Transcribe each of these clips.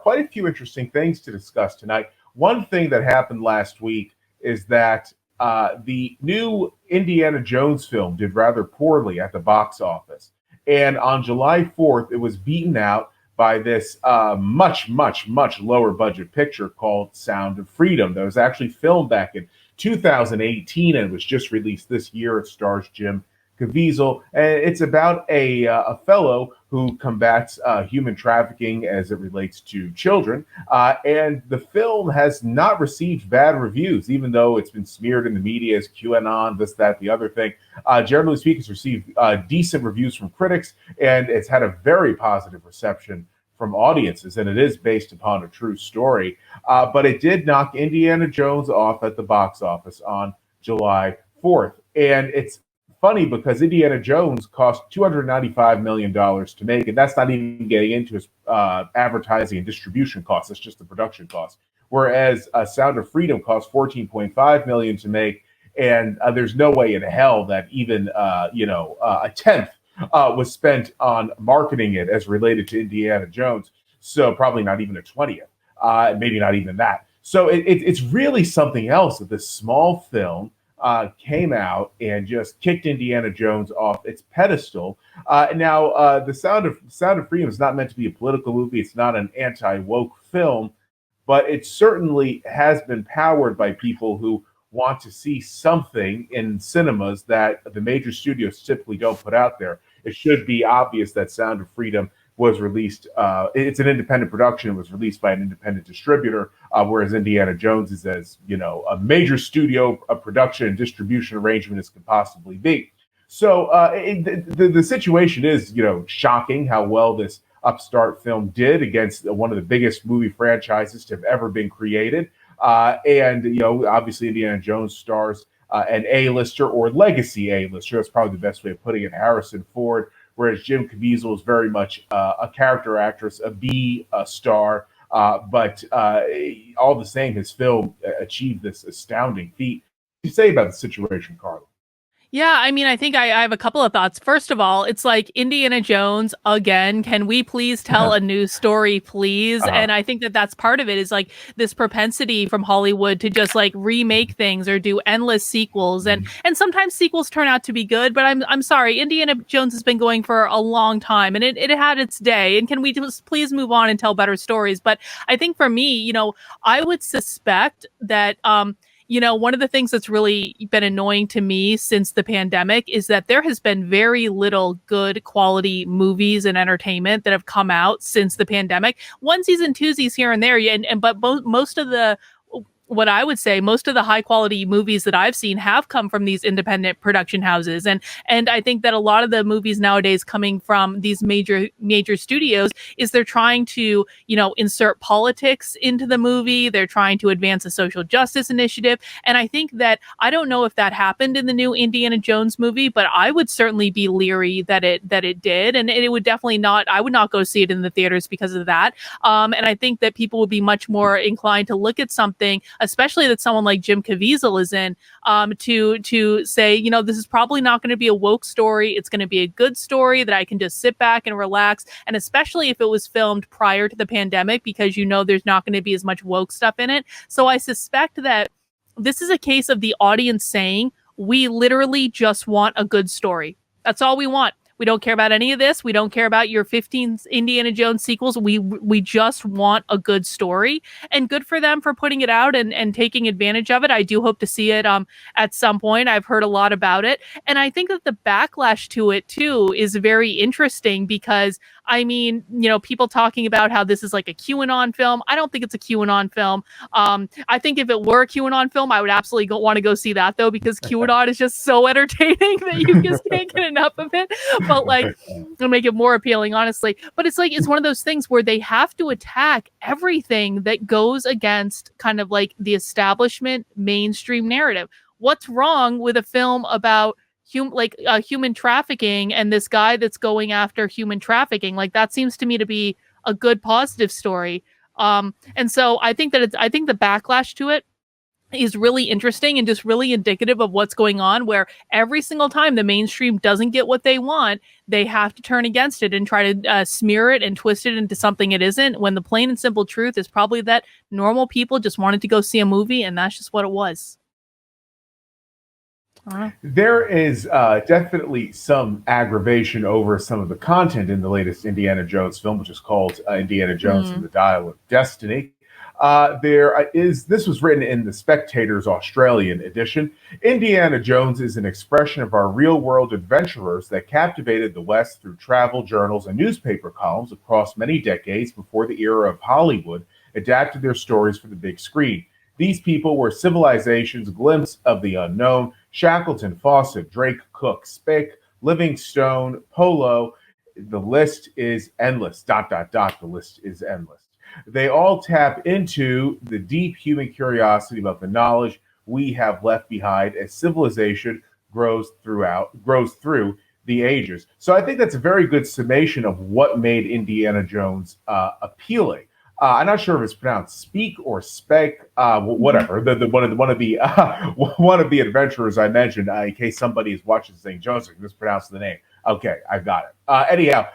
quite a few interesting things to discuss tonight. One thing that happened last week is that the new Indiana Jones film did rather poorly at the box office. And on July 4th, it was beaten out by this much lower budget picture called Sound of Freedom that was actually filmed back in 2018 and was just released this year. It stars Jim Caviezel, and it's about a fellow who combats human trafficking as it relates to children. And the film has not received bad reviews, even though it's been smeared in the media as QAnon, this, that, the other thing. Generally speaking, it's received decent reviews from critics, and it's had a very positive reception from audiences, and it is based upon a true story. But it did knock Indiana Jones off at the box office on July 4th. And it's funny because Indiana Jones cost $295 million to make, and that's not even getting into his advertising and distribution costs. That's just the production costs. Whereas Sound of Freedom cost $14.5 million to make, and there's no way in hell that even a tenth was spent on marketing it as related to Indiana Jones. So probably not even a 20th, maybe not even that. So it's really something else that this small film came out and just kicked Indiana Jones off its pedestal. Now, the Sound of Freedom is not meant to be a political movie. It's not an anti-woke film, but it certainly has been powered by people who want to see something in cinemas that the major studios typically don't put out there. It should be obvious that Sound of Freedom was released. It's an independent production. It was released by an independent distributor, whereas Indiana Jones is as a major studio a production and distribution arrangement as could possibly be. So the situation is shocking how well this upstart film did against one of the biggest movie franchises to have ever been created. And obviously Indiana Jones stars an A-lister or legacy A-lister. That's probably the best way of putting it, Harrison Ford. Whereas Jim Caviezel is very much a character actress, a B star, but all the same, his film achieved this astounding feat. What do you say about the situation, Carla? Yeah, I mean, I think I have a couple of thoughts. First of all, it's like Indiana Jones again. Can we please tell a new story, please? And I think that that's part of it is like this propensity from Hollywood to just like remake things or do endless sequels. And sometimes sequels turn out to be good, but I'm sorry, Indiana Jones has been going for a long time and it had its day. And can we just please move on and tell better stories? But I think for me, I would suspect that one of the things that's really been annoying to me since the pandemic is that there has been very little good quality movies and entertainment that have come out since the pandemic. Onesies and twosies here and there, but most of the what I would say, most of the high quality movies that I've seen have come from these independent production houses. And I think that a lot of the movies nowadays coming from these major studios is they're trying to, insert politics into the movie. They're trying to advance a social justice initiative. And I think that, I don't know if that happened in the new Indiana Jones movie, but I would certainly be leery that it did. And it would definitely not, I would not go see it in the theaters because of that. And I think that people would be much more inclined to look at something, especially that someone like Jim Caviezel is in, to say, this is probably not going to be a woke story. It's going to be a good story that I can just sit back and relax. And especially if it was filmed prior to the pandemic, because there's not going to be as much woke stuff in it. So I suspect that this is a case of the audience saying, we literally just want a good story. That's all we want. We don't care about any of this. We don't care about your 15 Indiana Jones sequels. We just want a good story, and good for them for putting it out and taking advantage of it. I do hope to see it at some point. I've heard a lot about it. And I think that the backlash to it too is very interesting because people talking about how this is like a QAnon film. I don't think it's a QAnon film. I think if it were a QAnon film, I would absolutely want to go see that though, because QAnon is just so entertaining that you just can't get enough of it. But like, it'll make it more appealing, honestly. But it's one of those things where they have to attack everything that goes against kind of like the establishment mainstream narrative. What's wrong with a film about human trafficking and this guy that's going after human trafficking? Like, that seems to me to be a good positive story. And so I think the backlash to it is really interesting and just really indicative of what's going on, where every single time the mainstream doesn't get what they want, they have to turn against it and try to smear it and twist it into something it isn't, when the plain and simple truth is probably that normal people just wanted to go see a movie, and that's just what it was. There is definitely some aggravation over some of the content in the latest Indiana Jones film, which is called Indiana Jones and the Dial of Destiny. This was written in the Spectator's Australian edition. Indiana Jones is an expression of our real world adventurers that captivated the West through travel journals and newspaper columns across many decades before the era of Hollywood adapted their stories for the big screen. These people were civilization's glimpse of the unknown: Shackleton, Fawcett, Drake, Cook, Spick, Livingstone, Polo. The list is endless. The list is endless. They all tap into the deep human curiosity about the knowledge we have left behind as civilization grows through the ages. So I think that's a very good summation of what made Indiana Jones appealing. I'm not sure if it's pronounced speak or spec, whatever. One of the adventurers I mentioned, in case somebody is watching saying Joseph mispronounced the name. Okay, I've got it. Anyhow,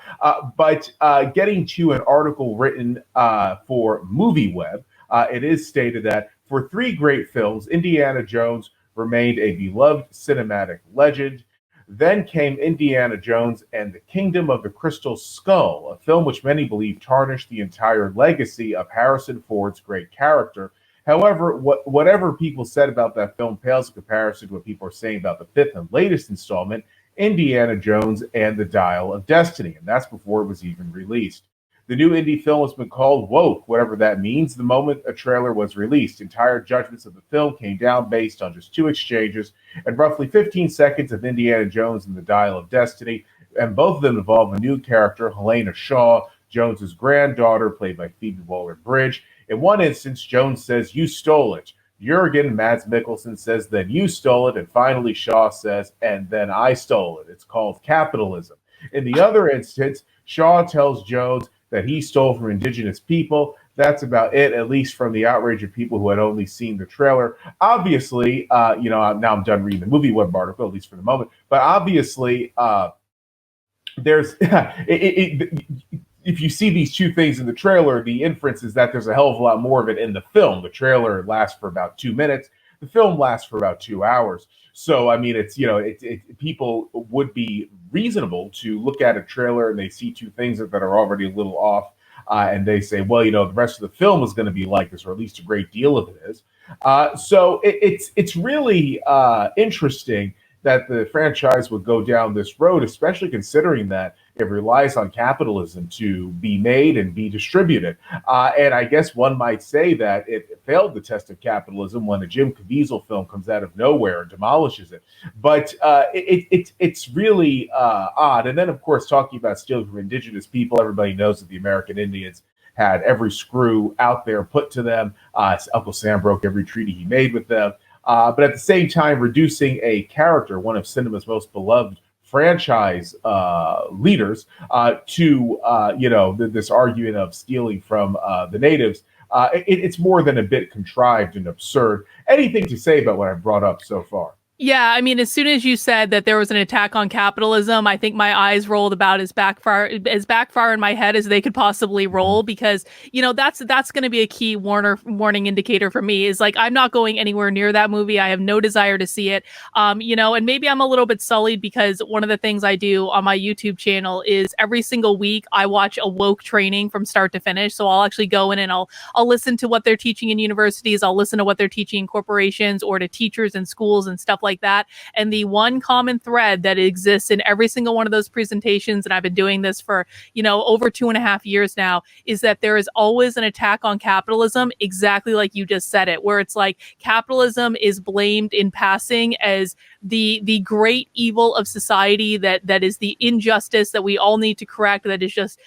but getting to an article written for MovieWeb, it is stated that for 3 great films, Indiana Jones remained a beloved cinematic legend. Then came Indiana Jones and the Kingdom of the Crystal Skull, a film which many believe tarnished the entire legacy of Harrison Ford's great character. However, whatever people said about that film pales in comparison to what people are saying about the 5th and latest installment, Indiana Jones and the Dial of Destiny, and that's before it was even released. The new indie film has been called woke, whatever that means, the moment a trailer was released. Entire judgments of the film came down based on just 2 exchanges and roughly 15 seconds of Indiana Jones and the Dial of Destiny, and both of them involve a new character, Helena Shaw, Jones's granddaughter, played by Phoebe Waller-Bridge. In one instance, Jones says, "You stole it." Jurgen, Mads Mikkelsen, says, "Then you stole it." And finally, Shaw says, "And then I stole it." It's called capitalism. In the other instance, Shaw tells Jones that he stole from indigenous people. That's about it, at least from the outrage of people who had only seen the trailer. Obviously, now I'm done reading the MovieWeb article, at least for the moment. But obviously, there's if you see these 2 things in the trailer, the inference is that there's a hell of a lot more of it in the film. The trailer lasts for about 2 minutes. The film lasts for about 2 hours. So, I mean, it's, people would be reasonable to look at a trailer and they see 2 things that are already a little off. And they say, well, the rest of the film is going to be like this, or at least a great deal of it is. So it's really interesting that the franchise would go down this road, especially considering that it relies on capitalism to be made and be distributed. And I guess one might say that it failed the test of capitalism when a Jim Caviezel film comes out of nowhere and demolishes it. But it's really odd. And then, of course, talking about stealing from indigenous people, everybody knows that the American Indians had every screw out there put to them. Uncle Sam broke every treaty he made with them. But at the same time, reducing a character, one of cinema's most beloved franchise leaders, to this argument of stealing from the natives, it's more than a bit contrived and absurd. Anything to say about what I've brought up so far? Yeah, I mean, as soon as you said that there was an attack on capitalism, I think my eyes rolled about as backfire in my head as they could possibly roll, because that's going to be a key warning indicator for me. Is like, I'm not going anywhere near that movie. I have no desire to see it. And maybe I'm a little bit sullied because one of the things I do on my YouTube channel is every single week I watch a woke training from start to finish. So I'll actually go in and I'll listen to what they're teaching in universities. I'll listen to what they're teaching in corporations or to teachers in schools and stuff like that. And the one common thread that exists in every single one of those presentations, and I've been doing this for, over 2.5 years now, is that there is always an attack on capitalism, exactly like you just said it, where it's like capitalism is blamed in passing as the great evil of society, that is the injustice that we all need to correct, that is just,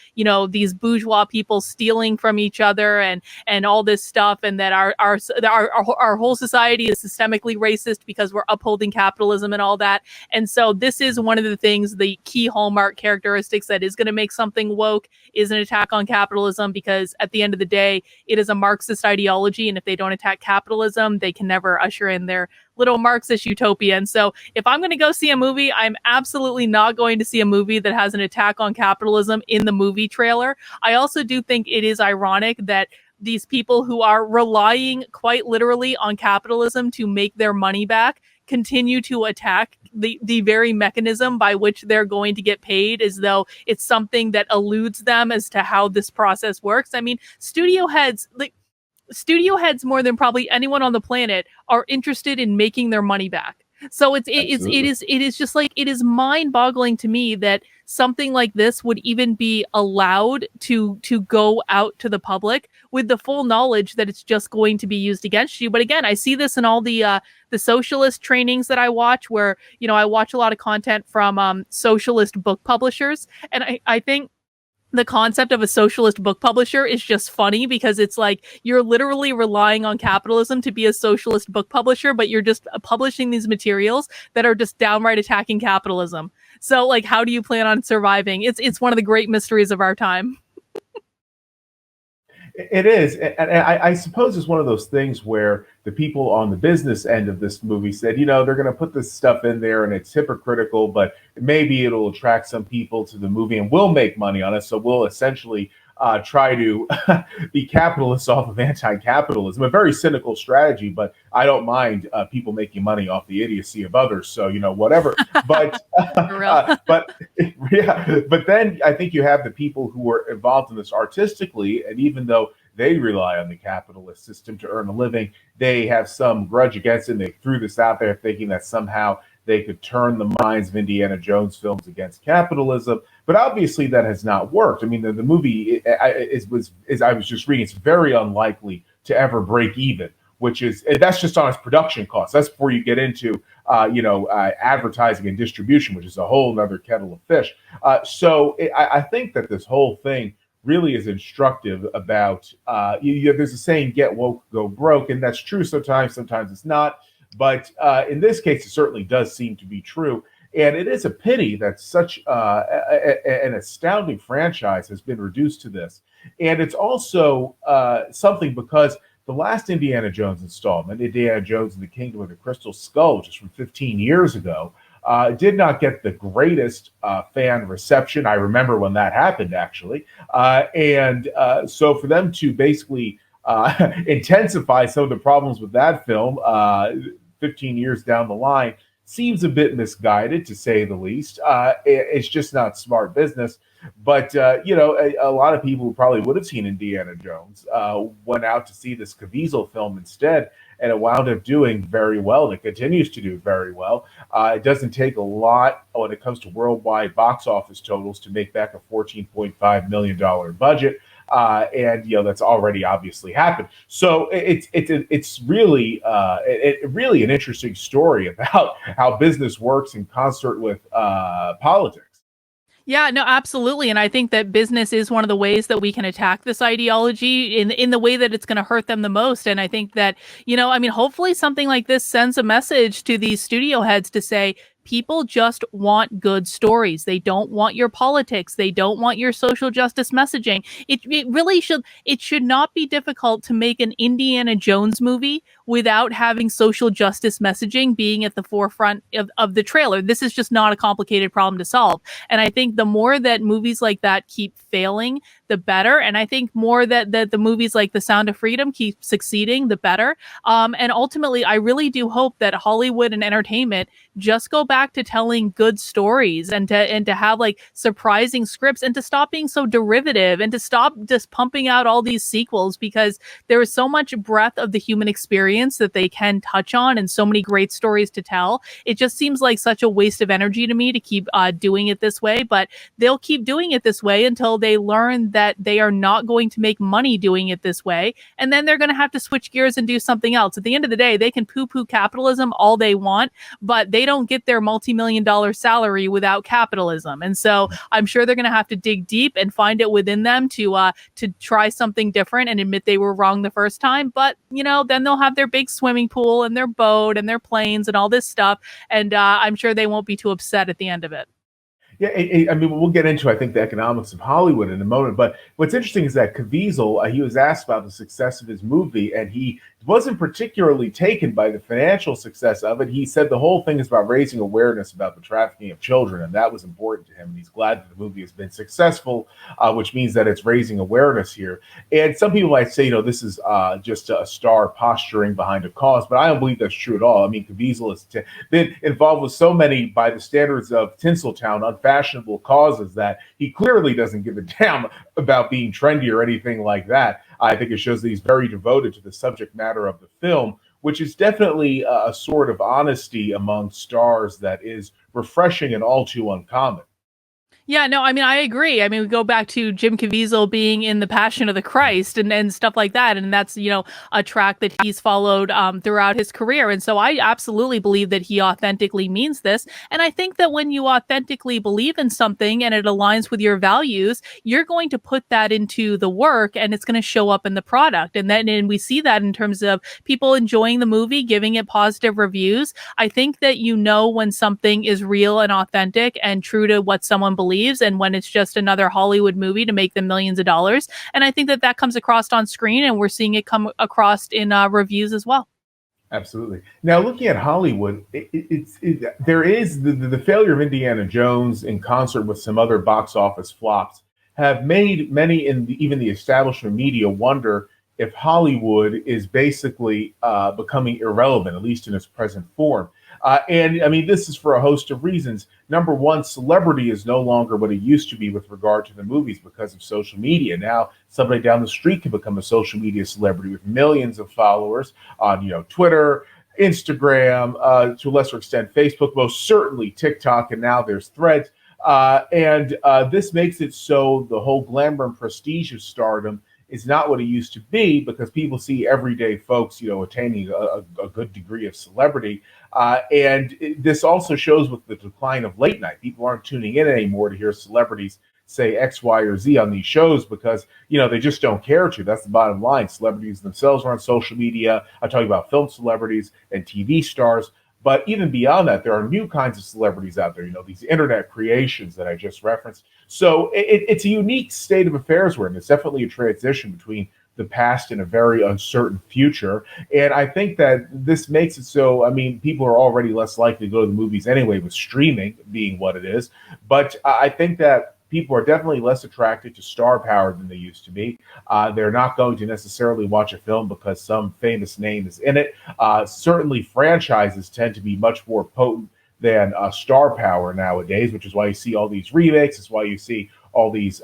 these bourgeois people stealing from each other and all this stuff, and that our whole society is systemically racist because we're upholding upholding capitalism and all that. And so this is one of the things, the key hallmark characteristics that is going to make something woke is an attack on capitalism, because at the end of the day, it is a Marxist ideology. And if they don't attack capitalism, they can never usher in their little Marxist utopia. And so if I'm going to go see a movie, I'm absolutely not going to see a movie that has an attack on capitalism in the movie trailer. I also do think it is ironic that these people who are relying quite literally on capitalism to make their money back continue to attack the very mechanism by which they're going to get paid, as though it's something that eludes them as to how this process works. I mean, studio heads more than probably anyone on the planet are interested in making their money back. So it is just like, it is mind-boggling to me that something like this would even be allowed to go out to the public with the full knowledge that it's just going to be used against you. But again, I see this in all the socialist trainings that I watch, where, you know, I watch a lot of content from socialist book publishers, and I think the concept of a socialist book publisher is just funny, because it's like you're literally relying on capitalism to be a socialist book publisher, but you're just publishing these materials that are just downright attacking capitalism. So, like, how do you plan on surviving? It's one of the great mysteries of our time. It is. And I suppose it's one of those things where the people on the business end of this movie said, you know, they're going to put this stuff in there and it's hypocritical, but maybe it'll attract some people to the movie and we'll make money on it. So we'll essentially try to be capitalists off of anti-capitalism. A very cynical strategy, but I don't mind people making money off the idiocy of others. So, you know, whatever. But but then I think you have the people who are involved in this artistically, and even though they rely on the capitalist system to earn a living, they have some grudge against it. And they threw this out there thinking that somehow they could turn the minds of Indiana Jones films against capitalism, but obviously that has not worked. I mean, the movie is I was just reading, it's very unlikely to ever break even, which is, that's just on its production costs. That's before you get into advertising and distribution, which is a whole other kettle of fish. I think that this whole thing really is instructive about there's a saying, get woke, go broke, and that's true sometimes it's not. But in this case, it certainly does seem to be true. And it is a pity that such an astounding franchise has been reduced to this. And it's also something because the last Indiana Jones installment, Indiana Jones and the Kingdom of the Crystal Skull, which is from 15 years ago, did not get the greatest fan reception. I remember when that happened, actually. So for them to basically intensify some of the problems with that film 15 years down the line seems a bit misguided, to say the least. It's just not smart business. But, a lot of people who probably would have seen Indiana Jones went out to see this Caviezel film instead, and it wound up doing very well. It continues to do very well. It doesn't take a lot when it comes to worldwide box office totals to make back a $14.5 million budget. That's already obviously happened. So it's really really an interesting story about how business works in concert with politics. Yeah, no, absolutely. And I think that business is one of the ways that we can attack this ideology in the way that it's going to hurt them the most. And I think that, hopefully something like this sends a message to these studio heads to say, people just want good stories. They don't want your politics. They don't want your social justice messaging. It should not be difficult to make an Indiana Jones movie without having social justice messaging being at the forefront of the trailer. This is just not a complicated problem to solve. And I think the more that movies like that keep failing, the better. And I think more that the movies like The Sound of Freedom keep succeeding, the better. And ultimately, I really do hope that Hollywood and entertainment just go back to telling good stories and to have like surprising scripts, and to stop being so derivative, and to stop just pumping out all these sequels, because there is so much breadth of the human experience that they can touch on and so many great stories to tell. It just seems like such a waste of energy to me to keep doing it this way, but they'll keep doing it this way until they learn that they are not going to make money doing it this way. And then they're going to have to switch gears and do something else. At the end of the day, they can poo-poo capitalism all they want, but they don't get their multi-million-dollar salary without capitalism. And so I'm sure they're going to have to dig deep and find it within them to try something different and admit they were wrong the first time. But then they'll have their big swimming pool and their boat and their planes and all this stuff, and I'm sure they won't be too upset at the end of it. Yeah, I mean, we'll get into, I think, the economics of Hollywood in a moment. But what's interesting is that Caviezel, he was asked about the success of his movie, and he wasn't particularly taken by the financial success of it. He said the whole thing is about raising awareness about the trafficking of children, and that was important to him. And he's glad that the movie has been successful, which means that it's raising awareness here. And some people might say, this is just a star posturing behind a cause, but I don't believe that's true at all. I mean, Caviezel has been involved with so many, by the standards of Tinseltown, unfashionable causes that he clearly doesn't give a damn about being trendy or anything like that. I think it shows that he's very devoted to the subject matter of the film, which is definitely a sort of honesty among stars that is refreshing and all too uncommon. Yeah, no, I mean, I agree. I mean, we go back to Jim Caviezel being in The Passion of the Christ and stuff like that. And that's, a track that he's followed throughout his career. And so I absolutely believe that he authentically means this. And I think that when you authentically believe in something and it aligns with your values, you're going to put that into the work and it's going to show up in the product. And we see that in terms of people enjoying the movie, giving it positive reviews. I think that when something is real and authentic and true to what someone believes, and when it's just another Hollywood movie to make them millions of dollars. And I think that comes across on screen, and we're seeing it come across in reviews as well. Absolutely. Now, looking at Hollywood, there is the failure of Indiana Jones in concert with some other box office flops have made many in even the establishment media wonder if Hollywood is basically becoming irrelevant, at least in its present form. And I mean, this is for a host of reasons. Number one, celebrity is no longer what it used to be with regard to the movies because of social media. Now, somebody down the street can become a social media celebrity with millions of followers on, Twitter, Instagram, to a lesser extent, Facebook, most certainly TikTok, and now there's Threads. And this makes it so the whole glamour and prestige of stardom is not what it used to be because people see everyday folks, attaining a good degree of celebrity. And this also shows with the decline of late night. People aren't tuning in anymore to hear celebrities say X, Y, or Z on these shows because, they just don't care to. That's the bottom line. Celebrities themselves are on social media. I'm talking about film celebrities and TV stars. But even beyond that, there are new kinds of celebrities out there, these internet creations that I just referenced. So it's a unique state of affairs we're in. It's definitely a transition between the past and a very uncertain future. And I think that this makes it so, I mean, people are already less likely to go to the movies anyway, with streaming being what it is. But I think that people are definitely less attracted to star power than they used to be. They're not going to necessarily watch a film because some famous name is in it. Certainly franchises tend to be much more potent than star power nowadays, which is why you see all these remakes. It's why you see all these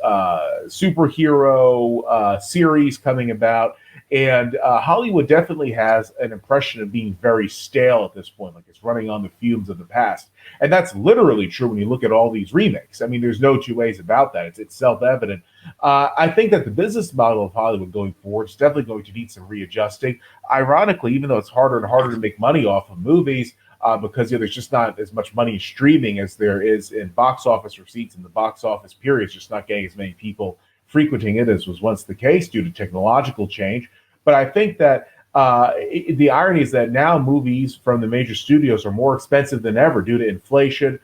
superhero series coming about. And Hollywood definitely has an impression of being very stale at this point, like it's running on the fumes of the past. And that's literally true when you look at all these remakes. I mean, there's no two ways about that. It's self-evident. I think that the business model of Hollywood going forward is definitely going to need some readjusting. Ironically, even though it's harder and harder to make money off of movies, because there's just not as much money streaming as there is in box office receipts, and the box office period is just not getting as many people frequenting it as was once the case due to technological change. But I think that the irony is that now movies from the major studios are more expensive than ever due to inflation,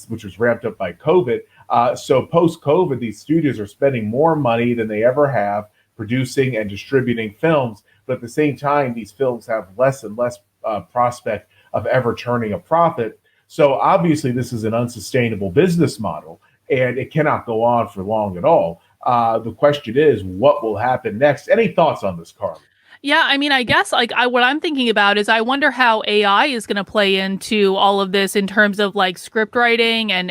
which was ramped up by COVID. So post-COVID, these studios are spending more money than they ever have producing and distributing films. But at the same time, these films have less and less prospect of ever turning a profit. So obviously, this is an unsustainable business model, and it cannot go on for long at all. The question is, what will happen next? Any thoughts on this, Carl? Yeah, I mean, I guess what I'm thinking about is I wonder how AI is going to play into all of this in terms of like script writing and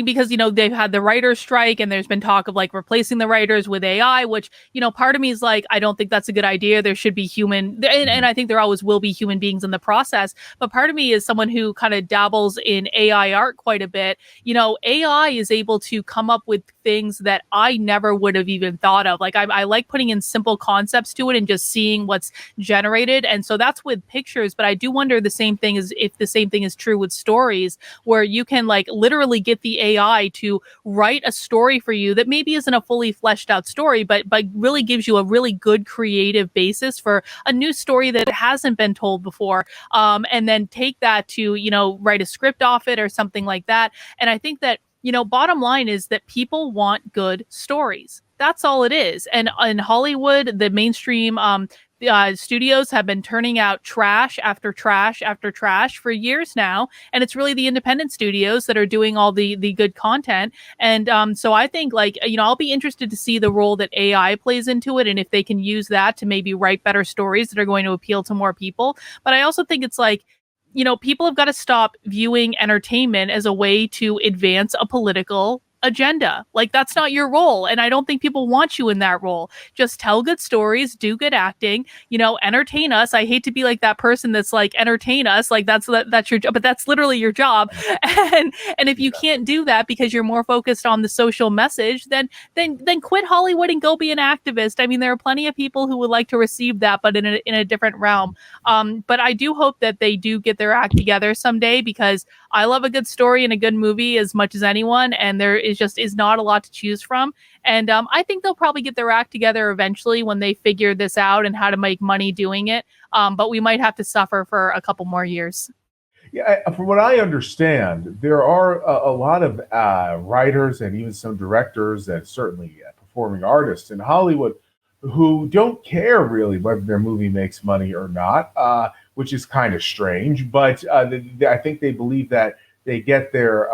because they've had the writer's strike and there's been talk of like replacing the writers with AI, which part of me is like, I don't think that's a good idea. There should be human, and I think there always will be human beings in the process. But part of me is someone who kind of dabbles in AI art quite a bit. AI is able to come up with things that I never would have even thought of. Like I like putting in simple concepts to it and just seeing what's generated. And so that's with pictures, but I do wonder the same thing is if the same thing is true with stories, where you can like literally get the AI to write a story for you that maybe isn't a fully fleshed out story, but really gives you a really good creative basis for a new story that hasn't been told before. And then take that to, write a script off it or something like that. And I think that, bottom line is that people want good stories. That's all it is. And in Hollywood, the mainstream studios have been turning out trash after trash after trash for years now, and it's really the independent studios that are doing all the good content. And so I think, like, I'll be interested to see the role that AI plays into it, and if they can use that to maybe write better stories that are going to appeal to more people. But I also think it's like, people have got to stop viewing entertainment as a way to advance a political agenda. Like, that's not your role, and I don't think people want you in that role. Just tell good stories, do good acting, entertain us. I hate to be like that person that's like, entertain us, like that's your job, but that's literally your job. And if you can't do that because you're more focused on the social message, then quit Hollywood and go be an activist. I mean, there are plenty of people who would like to receive that, but in a different realm. But I do hope that they do get their act together someday, because I love a good story and a good movie as much as anyone, and there is not a lot to choose from. And I think they'll probably get their act together eventually when they figure this out and how to make money doing it. But we might have to suffer for a couple more years. Yeah, from what I understand, there are a lot of writers and even some directors and certainly performing artists in Hollywood who don't care really whether their movie makes money or not, which is kind of strange. But I think they believe that they get their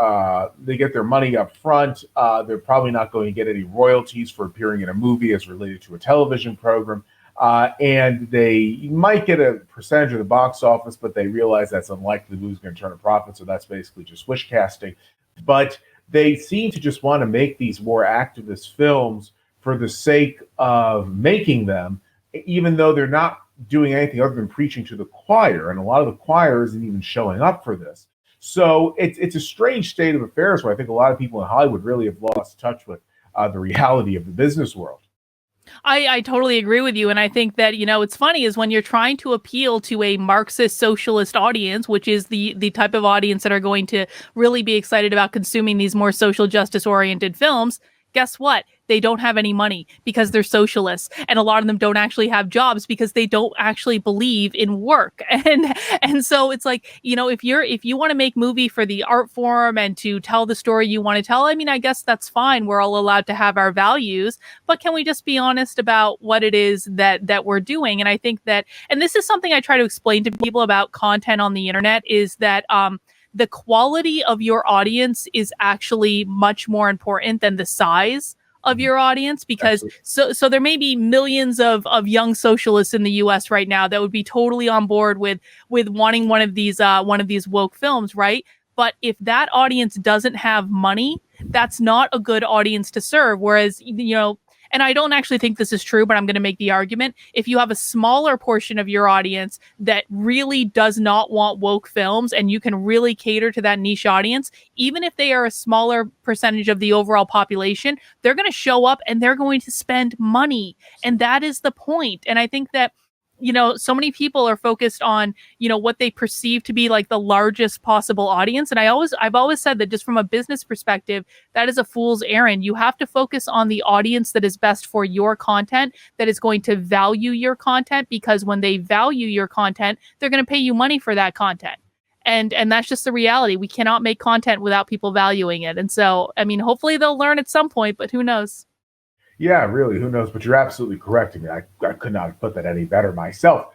money up front. They're probably not going to get any royalties for appearing in a movie as related to a television program. And they might get a percentage of the box office, but they realize that's unlikely. The movie's going to turn a profit, so that's basically just wish casting. But they seem to just want to make these more activist films for the sake of making them, even though they're not doing anything other than preaching to the choir. And a lot of the choir isn't even showing up for this. So it's a strange state of affairs where I think a lot of people in Hollywood really have lost touch with the reality of the business world. I totally agree with you. And I think that, it's funny is when you're trying to appeal to a Marxist socialist audience, which is the type of audience that are going to really be excited about consuming these more social justice oriented films. Guess what? They don't have any money because they're socialists, and a lot of them don't actually have jobs because they don't actually believe in work. And so it's like, if you want to make movie for the art form and to tell the story you want to tell, I mean, I guess that's fine. We're all allowed to have our values, but can we just be honest about what it is that we're doing? And I think that, and this is something I try to explain to people about content on the internet, is that the quality of your audience is actually much more important than the size of your audience, because so there may be millions of young socialists in the US right now that would be totally on board with wanting one of these woke films, right? But if that audience doesn't have money, that's not a good audience to serve. Whereas, and I don't actually think this is true, but I'm going to make the argument. If you have a smaller portion of your audience that really does not want woke films, and you can really cater to that niche audience, even if they are a smaller percentage of the overall population, they're going to show up and they're going to spend money. And that is the point. And I think that, so many people are focused on, what they perceive to be like the largest possible audience. And I've always said that just from a business perspective, that is a fool's errand. You have to focus on the audience that is best for your content, that is going to value your content, because when they value your content, they're going to pay you money for that content. And that's just the reality. We cannot make content without people valuing it. And so, I mean, hopefully they'll learn at some point, but who knows? Yeah, really, who knows? But you're absolutely correct. I mean, I could not have put that any better myself.